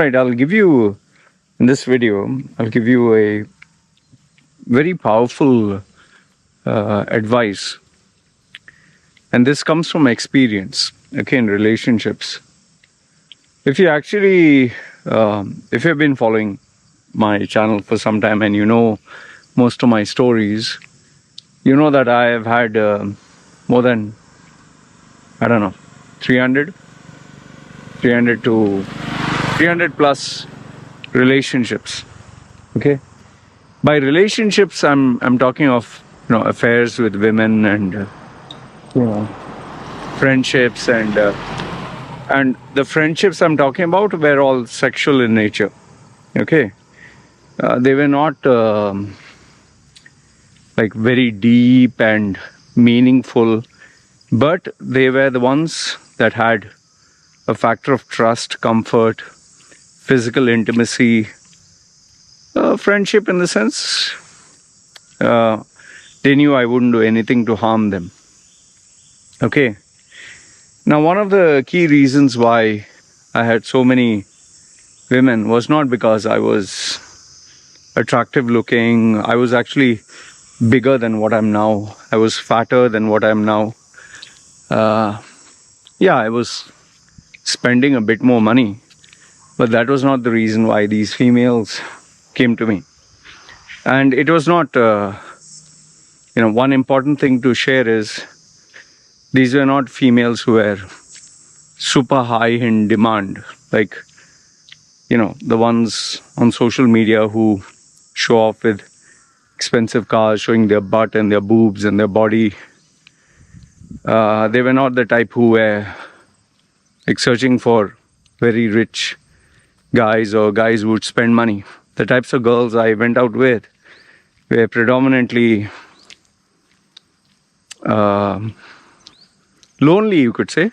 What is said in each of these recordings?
Tonight I'll give you, in this video, I'll give you a very powerful advice. And this comes from experience, okay, in relationships. If you actually, if you've been following my channel for some time and you know most of my stories, you know that I have had more than, 300 plus relationships. Okay, by relationships I'm talking of affairs with women and friendships and the friendships I'm talking about were all sexual in nature. Okay, they were not like very deep and meaningful, but they were the ones that had a factor of trust, comfort, physical intimacy, friendship in the sense they knew I wouldn't do anything to harm them. Okay. Now, one of the key reasons why I had so many women was not because I was attractive looking. I was actually bigger than what I'm now. I was fatter than what I'm now. I was spending a bit more money, but that was not the reason why these females came to me. And it was not, one important thing to share is these were not females who were super high in demand, like, the ones on social media who show off with expensive cars, showing their butt and their boobs and their body. They were not the type who were like searching for very rich guys or guys who would spend money. The types of girls I went out with were predominantly lonely, you could say.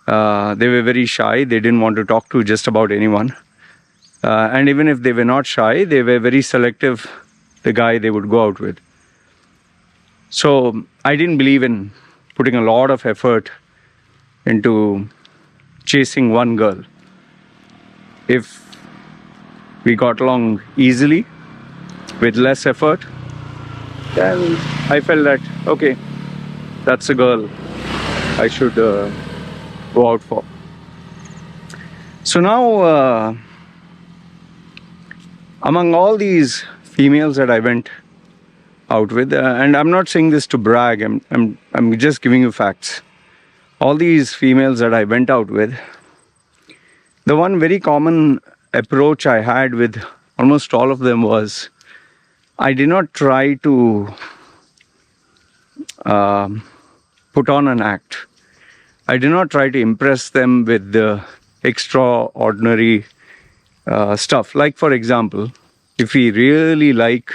They were very shy. They didn't want to talk to just about anyone. And even if they were not shy, they were very selective, the guy they would go out with. So I didn't believe in putting a lot of effort into chasing one girl. If we got along easily, with less effort, then I felt that, okay, that's a girl I should go out for. So now, among all these females that I went out with, and I'm not saying this to brag, I'm just giving you facts. All these females that I went out with, the one very common approach I had with almost all of them was, I did not try to put on an act. I did not try to impress them with the extraordinary stuff. Like, for example, if we really like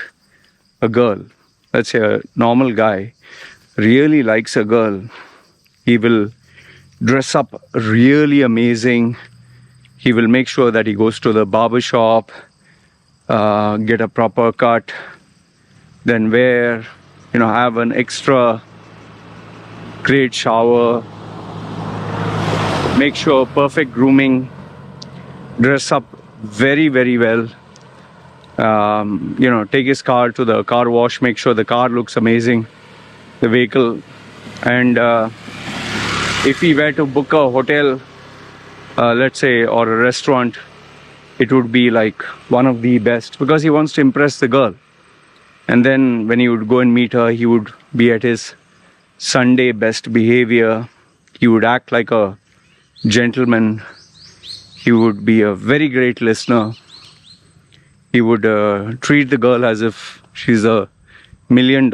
a girl, let's say a normal guy really likes a girl, he will dress up really amazing. He will make sure that he goes to the barber shop, get a proper cut, then have an extra great shower, make sure perfect grooming, dress up very, very well, take his car to the car wash, make sure the car looks amazing, the vehicle. And if he were to book a hotel, let's say, or a restaurant, it would be like one of the best, because he wants to impress the girl. And then when he would go and meet her, he would be at his Sunday best behavior. He would act like a gentleman. He would be a very great listener. He would treat the girl as if she's $1 million.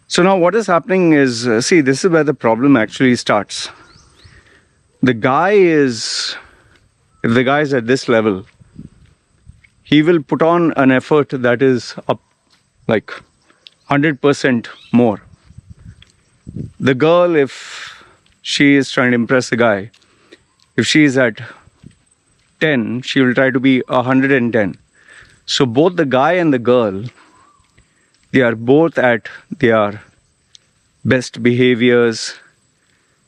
So now what is happening is, see, this is where the problem actually starts. If the guy is at this level, he will put on an effort that is up like 100% more. The girl, if she is trying to impress the guy, if she is at 10, she will try to be 110. So both the guy and the girl, they are both at their best behaviors,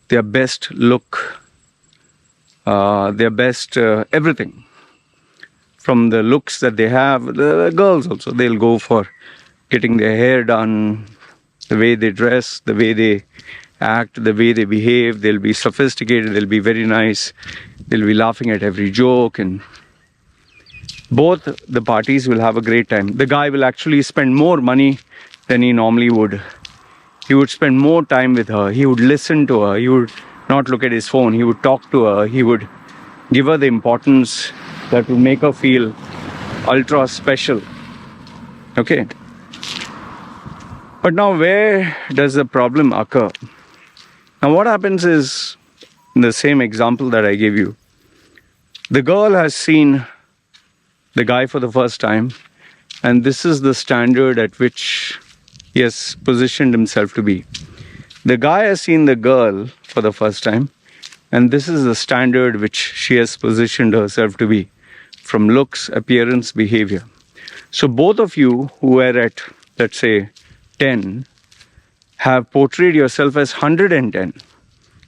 their best look, their best, everything. From the looks that they have, the girls also, they'll go for getting their hair done, the way they dress, the way they act, the way they behave. They'll be sophisticated, they'll be very nice, they'll be laughing at every joke, and both the parties will have a great time. The guy will actually spend more money than he normally would. He would spend more time with her, he would listen to her, he would not look at his phone, he would talk to her, he would give her the importance that would make her feel ultra special. Okay. But now where does the problem occur? Now what happens is, in the same example that I gave you, the girl has seen the guy for the first time, and this is the standard at which he has positioned himself to be. The guy has seen the girl for the first time, and this is the standard which she has positioned herself to be, from looks, appearance, behavior. So both of you who were at, let's say, 10 have portrayed yourself as 110,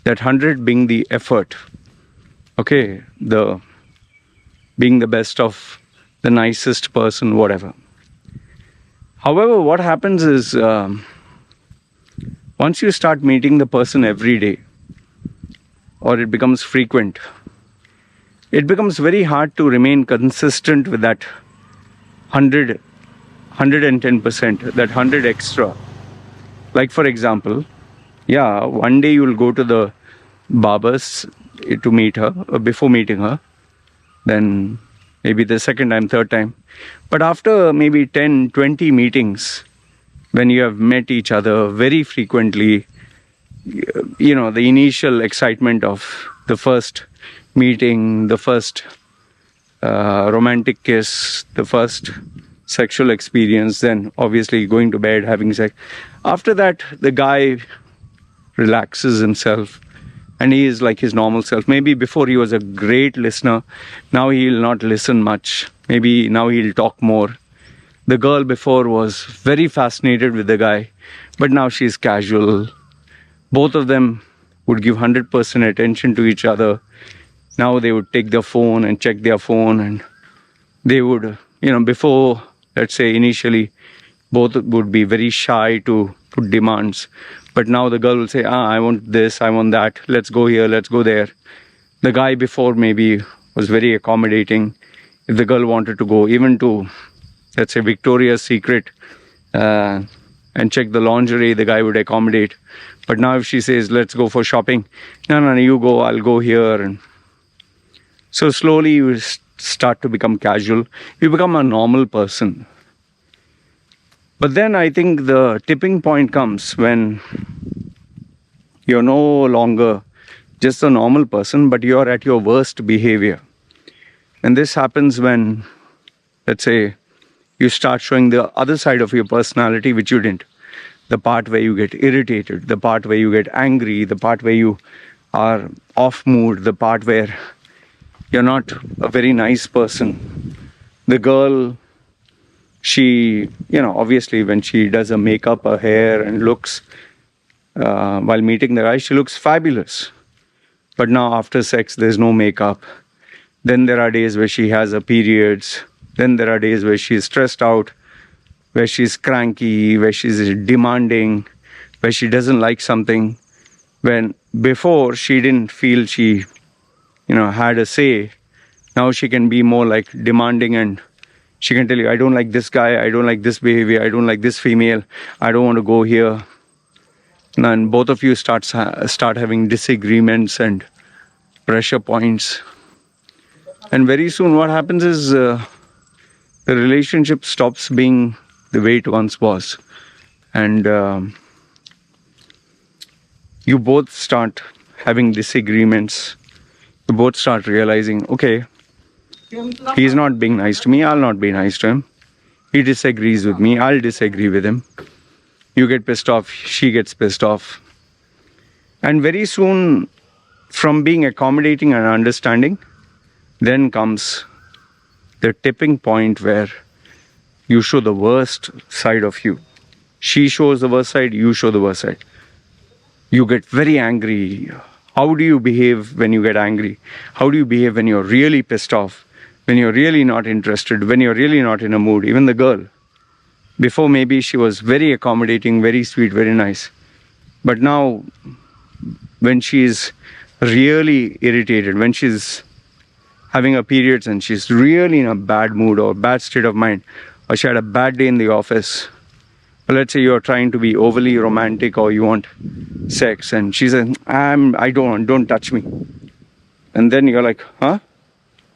that 100 being the effort, okay, the being the best of, the nicest person, whatever. However, what happens is, once you start meeting the person every day, or it becomes frequent, it becomes very hard to remain consistent with that 100, 110%, that 100 extra. Like for example, yeah, one day you will go to the barber's to meet her, or before meeting her, then maybe the second time, third time. But after maybe 10, 20 meetings, when you have met each other very frequently, you know, the initial excitement of the first meeting, the first romantic kiss, the first sexual experience, then obviously going to bed, having sex. After that, the guy relaxes himself and he is like his normal self. Maybe before he was a great listener, now he'll not listen much. Maybe now he'll talk more. The girl before was very fascinated with the guy, but now she's casual. Both of them would give 100% attention to each other. Now they would take their phone and check their phone, and they would, you know, before, let's say initially, both would be very shy to put demands. But now the girl will say, I want this, I want that, let's go here, let's go there. The guy before maybe was very accommodating. If the girl wanted to go even to, let's say, Victoria's Secret and check the lingerie, the guy would accommodate. But now if she says, let's go for shopping, no, you go, I'll go here. And so slowly you start to become casual. You become a normal person. But then I think the tipping point comes when you're no longer just a normal person, but you're at your worst behavior. And this happens when, let's say, you start showing the other side of your personality which you didn't. The part where you get irritated, the part where you get angry, the part where you are off mood, the part where you're not a very nice person. The girl, she, you know, obviously when she does her makeup, her hair and looks, while meeting the guy, she looks fabulous. But now after sex, there's no makeup. Then there are days where she has her periods. Then there are days where she's stressed out, where she's cranky, where she's demanding, where she doesn't like something. When before she didn't feel she, you know, had a say. Now she can be more like demanding, and she can tell you, I don't like this guy, I don't like this behavior, I don't like this female, I don't want to go here. And both of you start having disagreements and pressure points. And very soon what happens is the relationship stops being the way it once was. And you both start having disagreements. You both start realizing, okay, he's not being nice to me, I'll not be nice to him. He disagrees with me, I'll disagree with him. You get pissed off, she gets pissed off. And very soon, from being accommodating and understanding, then comes the tipping point where you show the worst side of you. She shows the worst side, you show the worst side. You get very angry, How do you behave when you get angry? How do you behave when you're really pissed off? When you're really not interested? When you're really not in a mood? Even the girl. Before, maybe she was very accommodating, very sweet, very nice. But now, when she's really irritated, when she's having her periods and she's really in a bad mood or bad state of mind, or she had a bad day in the office, or let's say you're trying to be overly romantic or you want sex, and she says, I don't touch me. And then you're like, huh?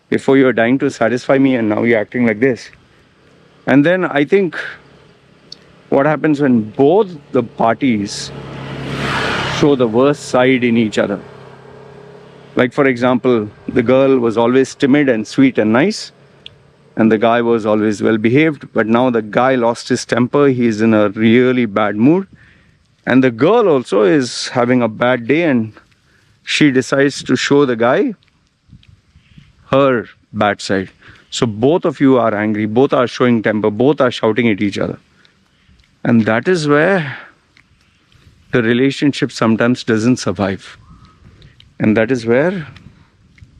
Before you're dying to satisfy me and now you're acting like this. And then I think what happens when both the parties show the worst side in each other. Like, for example, the girl was always timid and sweet and nice, and the guy was always well behaved, but now the guy lost his temper, he's in a really bad mood, and the girl also is having a bad day, and she decides to show the guy her bad side. So both of you are angry, both are showing temper, both are shouting at each other. And that is where the relationship sometimes doesn't survive. And that is where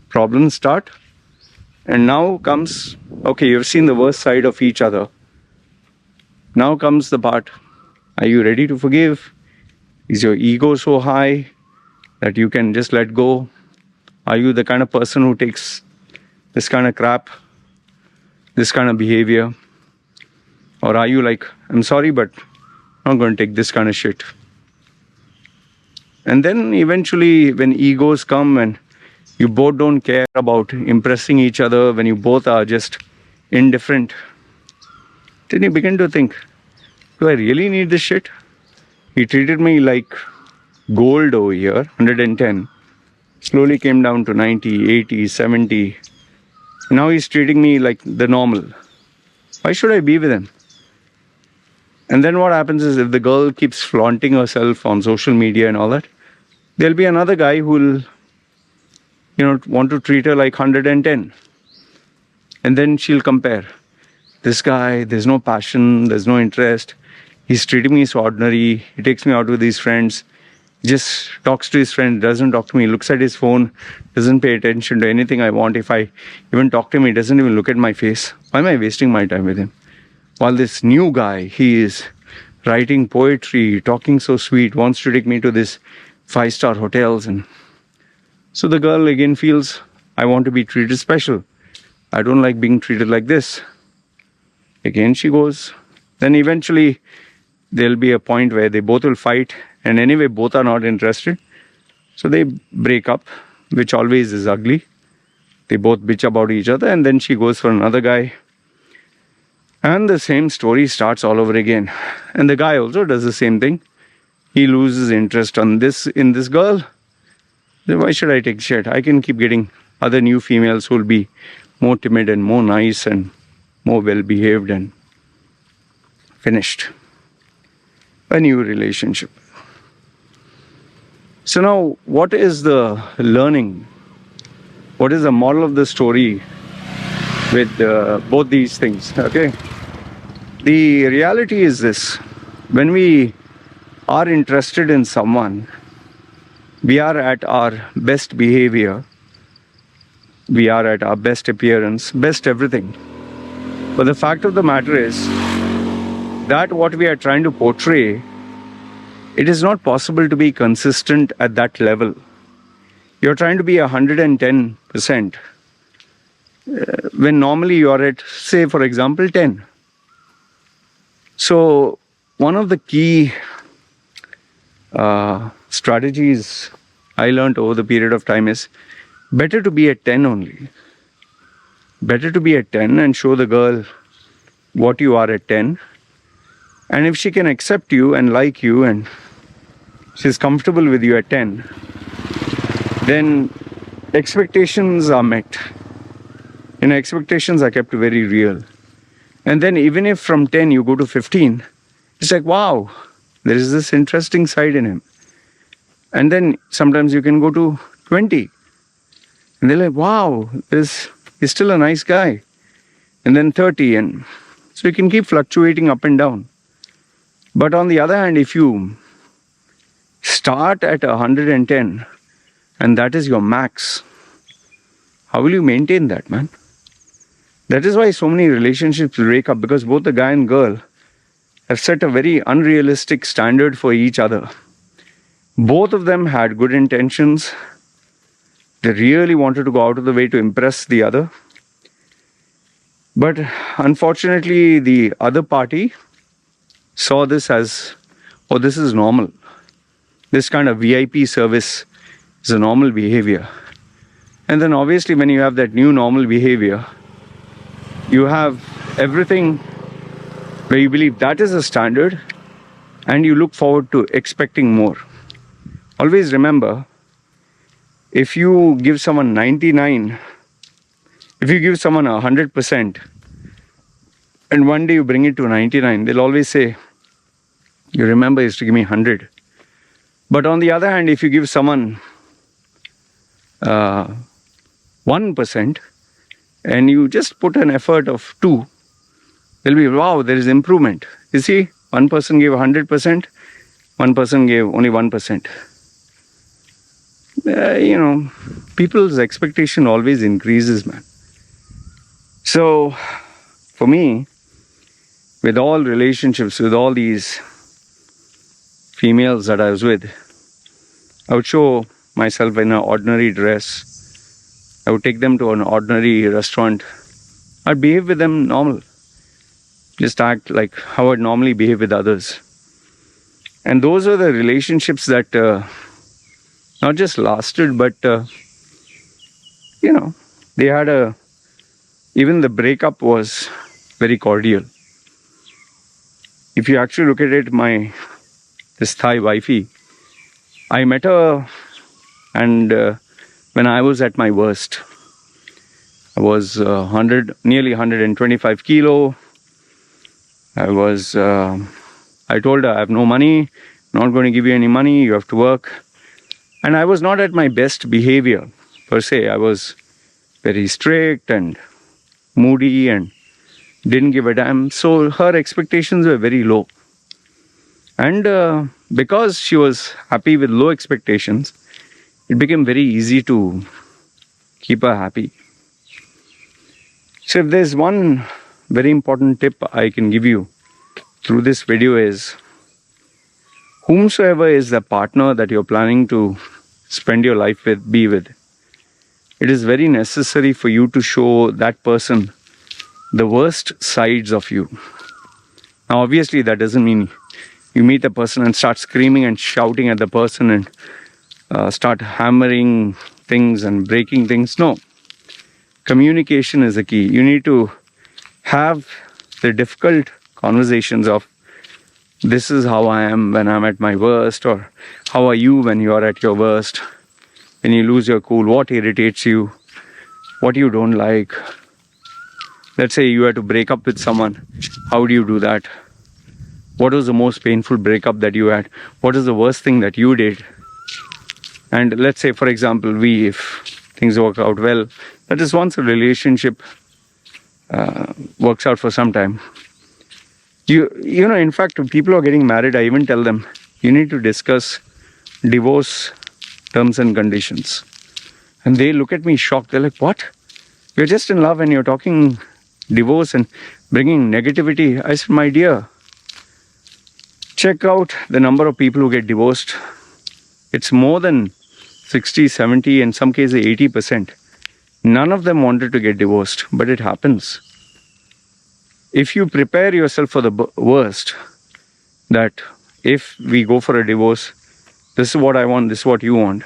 problems start. And now comes, okay, you've seen the worst side of each other. Now comes the part, are you ready to forgive? Is your ego so high that you can just let go? Are you the kind of person who takes this kind of crap, this kind of behavior? Or are you like, I'm sorry, but I'm not going to take this kind of shit? And then eventually when egos come and you both don't care about impressing each other, when you both are just indifferent, then you begin to think, do I really need this shit? He treated me like gold over here, 110, slowly came down to 90, 80, 70. Now he's treating me like the normal. Why should I be with him? And then what happens is, if the girl keeps flaunting herself on social media and all that, there'll be another guy who'll, want to treat her like 110. And then she'll compare. This guy, there's no passion, there's no interest. He's treating me so ordinary. He takes me out with his friends, just talks to his friend, doesn't talk to me, looks at his phone, doesn't pay attention to anything I want. If I even talk to him, he doesn't even look at my face. Why am I wasting my time with him? While this new guy, he is writing poetry, talking so sweet, wants to take me to this 5-star hotels. And so the girl again feels, I want to be treated special. I don't like being treated like this. Again she goes. Then eventually there'll be a point where they both will fight, and anyway both are not interested. So they break up, which always is ugly. They both bitch about each other, and then she goes for another guy. And the same story starts all over again. And the guy also does the same thing. He loses interest in this girl. Then why should I take shit? I can keep getting other new females who will be more timid and more nice and more well behaved, and finished. A new relationship. So now, what is the learning? What is the moral of the story with both these things? Okay. The reality is this: when we are interested in someone, we are at our best behavior, we are at our best appearance, best everything. But the fact of the matter is that what we are trying to portray, it is not possible to be consistent at that level. You're trying to be 110%, when normally you're at, say, for example, 10. So one of the key strategies I learned over the period of time is better to be at 10 only. Better to be at 10 and show the girl what you are at 10. And if she can accept you and like you and she's comfortable with you at 10, then expectations are met. Expectations are kept very real. And then even if from 10 you go to 15, it's like, wow, there is this interesting side in him. And then sometimes you can go to 20. And they're like, wow, he's still a nice guy. And then 30. And so you can keep fluctuating up and down. But on the other hand, if you start at 110 and that is your max, how will you maintain that, man? That is why so many relationships break up, because both the guy and girl have set a very unrealistic standard for each other. Both of them had good intentions. They really wanted to go out of the way to impress the other. But unfortunately, the other party saw this as, oh, this is normal. This kind of VIP service is a normal behavior. And then obviously when you have that new normal behavior, you have everything where you believe that is a standard and you look forward to expecting more. Always remember, if you give someone 99, if you give someone 100% and one day you bring it to 99, they'll always say, you remember is to give me 100. But on the other hand, if you give someone 1% and you just put an effort of 2, they'll be, wow, there is improvement. You see, one person gave 100%, one person gave only 1%. People's expectation always increases, man. So, for me, with all relationships, with all these females that I was with, I would show myself in an ordinary dress. I would take them to an ordinary restaurant. I'd behave with them normal. Just act like how I'd normally behave with others. And those are the relationships that not just lasted, but, they had even the breakup was very cordial. If you actually look at it, this Thai wifey, I met her and when I was at my worst. I was nearly 125 kilo. I told her, I have no money, not going to give you any money, you have to work. And I was not at my best behavior per se. I was very strict and moody and didn't give a damn. So her expectations were very low. And because she was happy with low expectations, it became very easy to keep her happy. So if there's one very important tip I can give you through this video is, whomsoever is the partner that you're planning to spend your life with, be with, it is very necessary for you to show that person the worst sides of you. Now obviously that doesn't mean you meet a person and start screaming and shouting at the person and start hammering things and breaking things. No. Communication is the key. You need to have the difficult conversations of, this is how I am when I'm at my worst, or how are you when you are at your worst, when you lose your cool, what irritates you, what you don't like. Let's say you had to break up with someone. How do you do that? What was the most painful breakup that you had? What is the worst thing that you did? And let's say, for example, if things work out well, that is once a relationship works out for some time. In fact, people are getting married, I even tell them, you need to discuss divorce terms and conditions. And they look at me shocked. They're like, what? We're just in love and you're talking divorce and bringing negativity. I said, my dear, check out the number of people who get divorced. It's more than 60, 70, in some cases 80%. None of them wanted to get divorced, but it happens. If you prepare yourself for the worst, that if we go for a divorce, this is what I want, this is what you want,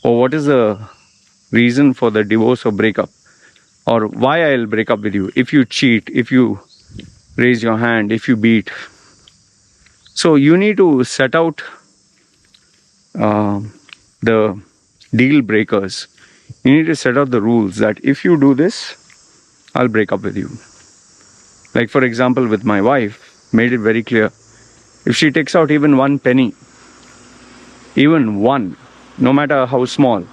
or what is the reason for the divorce or breakup, or why I'll break up with you, if you cheat, if you raise your hand, if you beat. So you need to set out the deal breakers. You need to set out the rules that if you do this, I'll break up with you. Like for example, with my wife, made it very clear, if she takes out even 1 penny, even one, no matter how small,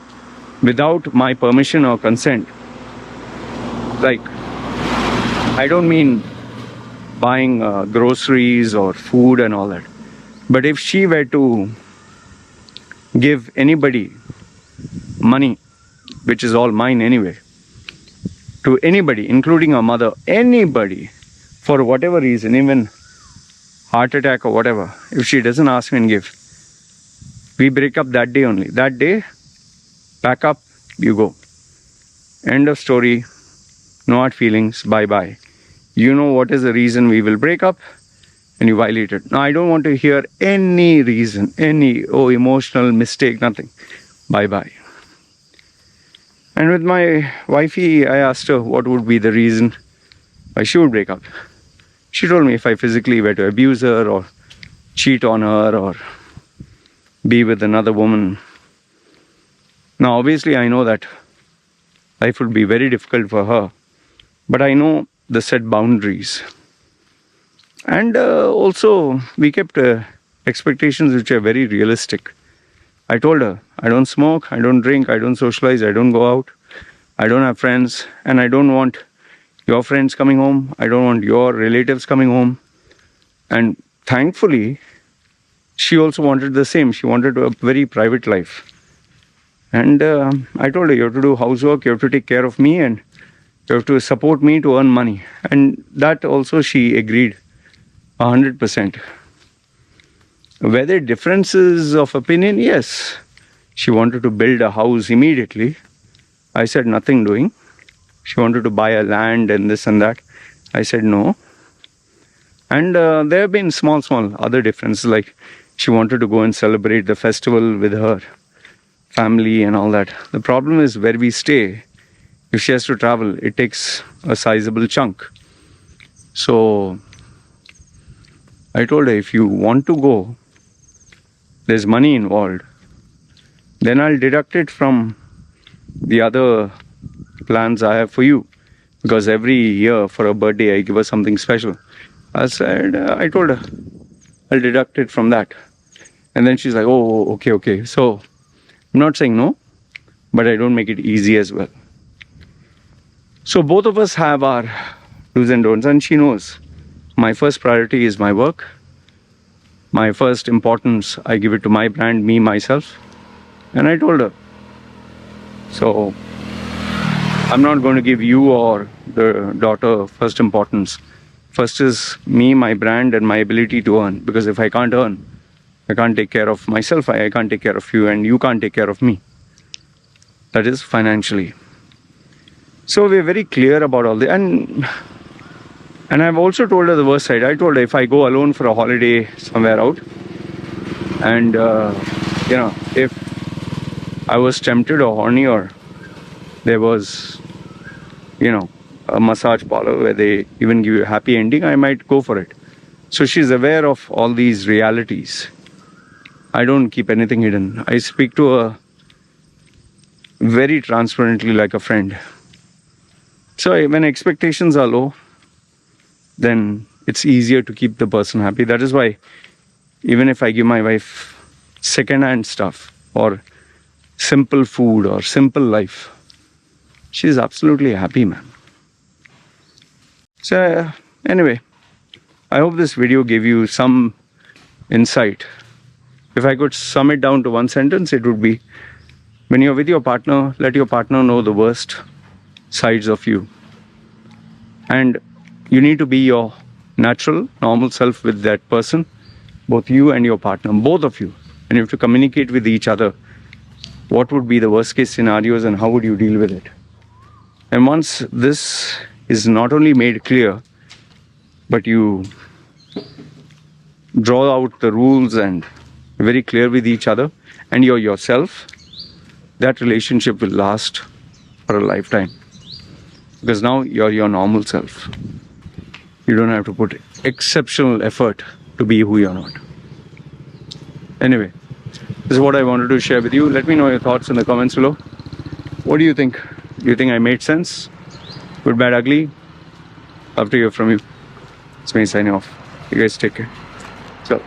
without my permission or consent, like, I don't mean buying groceries or food and all that, but if she were to give anybody money, which is all mine anyway, to anybody, including our mother, anybody, for whatever reason, even heart attack or whatever, if she doesn't ask me and give, we break up that day only. That day, pack up, you go. End of story. No hard feelings. Bye-bye. You know what is the reason we will break up, and you violate it. Now, I don't want to hear any reason, any emotional mistake, nothing. Bye-bye. And with my wifey, I asked her what would be the reason why she would break up. She told me if I physically were to abuse her or cheat on her or be with another woman. Now, obviously, I know that life would be very difficult for her, but I know the set boundaries. And also, we kept expectations which are very realistic. I told her, I don't smoke, I don't drink, I don't socialize, I don't go out, I don't have friends, and I don't want your friends coming home, I don't want your relatives coming home. And thankfully, she also wanted the same. She wanted a very private life. And I told her, you have to do housework, you have to take care of me, and you have to support me to earn money. And that also she agreed 100%. Were there differences of opinion? Yes. She wanted to build a house immediately. I said, nothing doing. She wanted to buy a land and this and that. I said, no. And there have been small other differences, like she wanted to go and celebrate the festival with her family and all that. The problem is where we stay, if she has to travel, it takes a sizable chunk. So I told her, if you want to go, there's money involved, then I'll deduct it from the other plans I have for you. Because every year for her birthday, I give her something special. I told her, I'll deduct it from that. And then she's like, oh, okay. So I'm not saying no, but I don't make it easy as well. So both of us have our do's and don'ts, and she knows my first priority is my work. My first importance, I give it to my brand, me, myself. And I told her. So I'm not going to give you or the daughter first importance. First is me, my brand, and my ability to earn. Because if I can't earn, I can't take care of myself, I can't take care of you, and you can't take care of me. That is financially. So we're very clear about all this. And I've also told her the worst side. I told her if I go alone for a holiday somewhere out, and if I was tempted or horny, or there was, a massage parlor where they even give you a happy ending, I might go for it. So she's aware of all these realities. I don't keep anything hidden. I speak to her very transparently like a friend. So when expectations are low, then it's easier to keep the person happy. That is why even if I give my wife second-hand stuff or simple food or simple life, she's absolutely happy, man. So anyway, I hope this video gave you some insight. If I could sum it down to one sentence, it would be, when you're with your partner, let your partner know the worst sides of you. And you need to be your natural, normal self with that person, both you and your partner, both of you. And you have to communicate with each other. What would be the worst case scenarios and how would you deal with it? And once this is not only made clear, but you draw out the rules and very clear with each other, and you're yourself, that relationship will last for a lifetime. Because now you're your normal self. You don't have to put exceptional effort to be who you're not. Anyway, this is what I wanted to share with you. Let me know your thoughts in the comments below. What do you think? Do you think I made sense? Good, bad, ugly? Love to hear from you. It's me signing off. You guys take care. So.